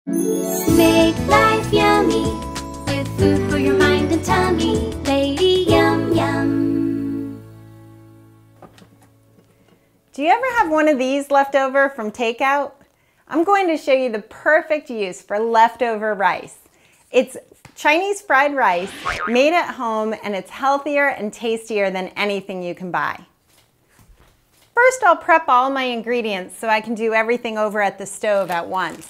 Make life yummy with food for your mind and tummy. Lady Yum Yum. Do you ever have one of these left over from takeout? I'm going to show you the perfect use for leftover rice. It's Chinese fried rice made at home, and it's healthier and tastier than anything you can buy. First, I'll prep all my ingredients so I can do everything over at the stove at once.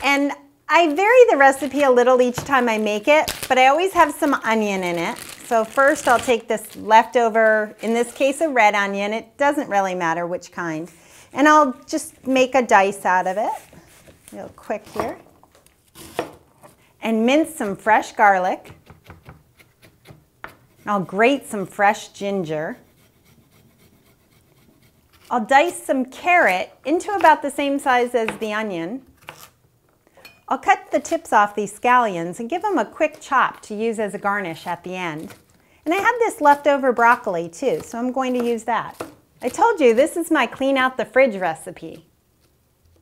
And I vary the recipe a little each time I make it, but I always have some onion in it. So first I'll take this leftover, in this case a red onion, it doesn't really matter which kind, and I'll just make a dice out of it, real quick here. And mince some fresh garlic. I'll grate some fresh ginger. I'll dice some carrot into about the same size as the onion. I'll cut the tips off these scallions and give them a quick chop to use as a garnish at the end. And I have this leftover broccoli too, so I'm going to use that. I told you this is my clean out the fridge recipe.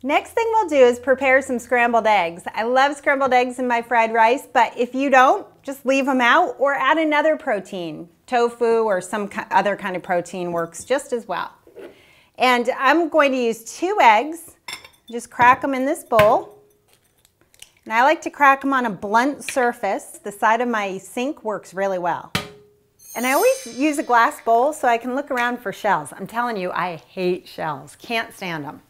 Next thing we'll do is prepare some scrambled eggs. I love scrambled eggs in my fried rice, but if you don't, just leave them out or add another protein. Tofu or some other kind of protein works just as well. And I'm going to use 2 eggs, just crack them in this bowl. And I like to crack them on a blunt surface. The side of my sink works really well. And I always use a glass bowl so I can look around for shells. I'm telling you, I hate shells, can't stand them.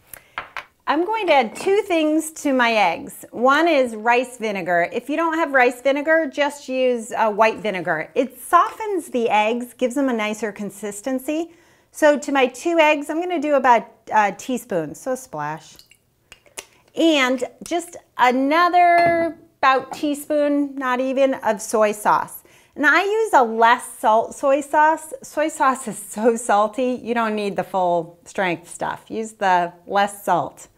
I'm going to add 2 things to my eggs. One is rice vinegar. If you don't have rice vinegar, just use white vinegar. It softens the eggs, gives them a nicer consistency. So to my 2 eggs, I'm going to do about a teaspoon, so a splash. And just another about teaspoon, not even, of soy sauce. And I use a less salt soy sauce. Soy sauce is so salty, you don't need the full strength stuff. Use the less salt.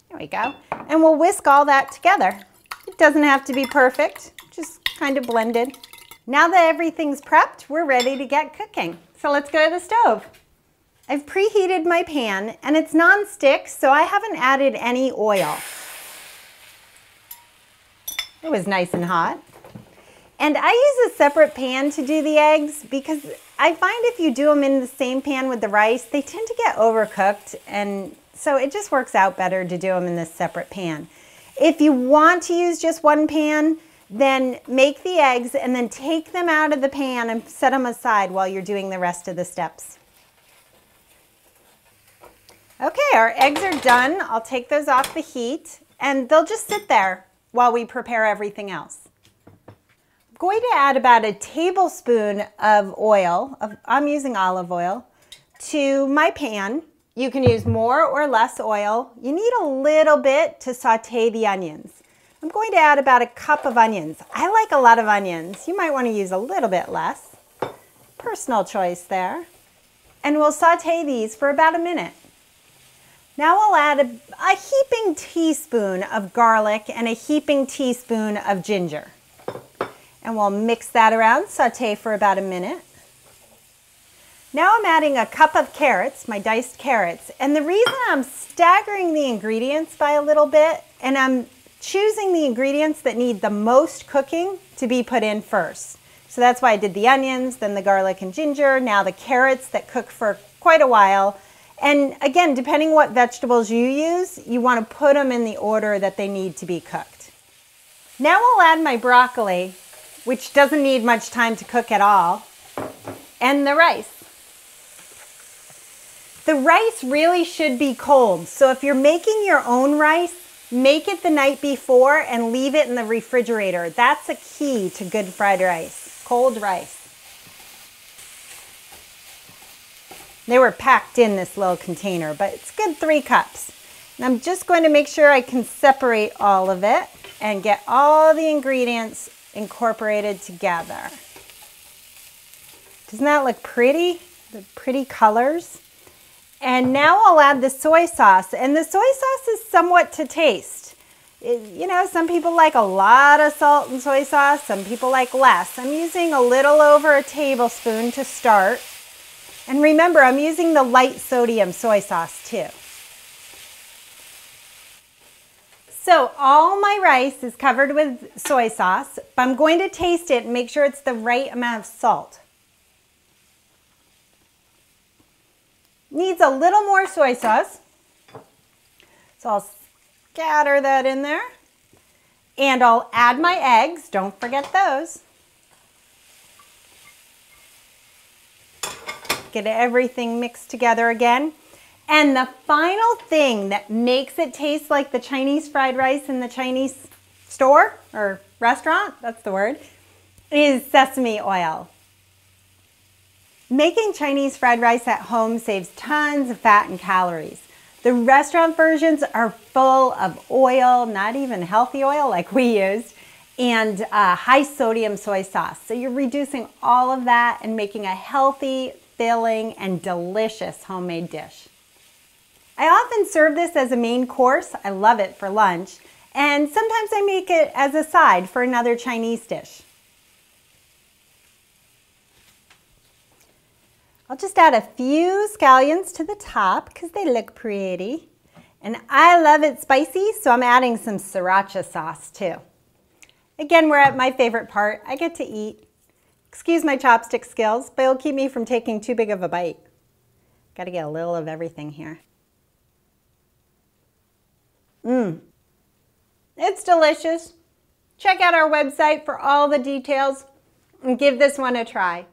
There we go. And we'll whisk all that together. It doesn't have to be perfect, just kind of blended. Now that everything's prepped, we're ready to get cooking. So let's go to the stove. I've preheated my pan, and it's non-stick, so I haven't added any oil. It was nice and hot. And I use a separate pan to do the eggs because I find if you do them in the same pan with the rice, they tend to get overcooked, and so it just works out better to do them in this separate pan. If you want to use just one pan, then make the eggs and then take them out of the pan and set them aside while you're doing the rest of the steps. Okay, our eggs are done. I'll take those off the heat and they'll just sit there while we prepare everything else. I'm going to add about a tablespoon of oil, I'm using olive oil, to my pan. You can use more or less oil. You need a little bit to saute the onions. I'm going to add about a cup of onions. I like a lot of onions. You might want to use a little bit less. Personal choice there. And we'll saute these for about a minute. Now I'll add a heaping teaspoon of garlic and a heaping teaspoon of ginger. And we'll mix that around, saute for about a minute. Now I'm adding a cup of carrots, my diced carrots. And the reason I'm staggering the ingredients by a little bit, and I'm choosing the ingredients that need the most cooking to be put in first. So that's why I did the onions, then the garlic and ginger, now the carrots that cook for quite a while. And again, depending what vegetables you use, you want to put them in the order that they need to be cooked. Now I'll add my broccoli, which doesn't need much time to cook at all, and the rice. The rice really should be cold, so if you're making your own rice, make it the night before and leave it in the refrigerator. That's a key to good fried rice, cold rice. They were packed in this little container, but it's good 3 cups. And I'm just going to make sure I can separate all of it and get all the ingredients incorporated together. Doesn't that look pretty? The pretty colors. And now I'll add the soy sauce, and the soy sauce is somewhat to taste. You know, some people like a lot of salt and soy sauce, some people like less. I'm using a little over a tablespoon to start. And remember, I'm using the light sodium soy sauce too. So all my rice is covered with soy sauce, but I'm going to taste it and make sure it's the right amount of salt. Needs a little more soy sauce. So I'll scatter that in there. And I'll add my eggs. Don't forget those. Get everything mixed together again. And the final thing that makes it taste like the Chinese fried rice in the Chinese store or restaurant, that's the word, is sesame oil. Making Chinese fried rice at home saves tons of fat and calories. The restaurant versions are full of oil, not even healthy oil like we used, and high sodium soy sauce. So you're reducing all of that and making a healthy, filling, and delicious homemade dish. I often serve this as a main course. I love it for lunch. And sometimes I make it as a side for another Chinese dish. I'll just add a few scallions to the top because they look pretty. And I love it spicy, so I'm adding some sriracha sauce too. Again, we're at my favorite part. I get to eat. Excuse my chopstick skills, but it'll keep me from taking too big of a bite. Got to get a little of everything here. It's delicious. Check out our website for all the details and give this one a try.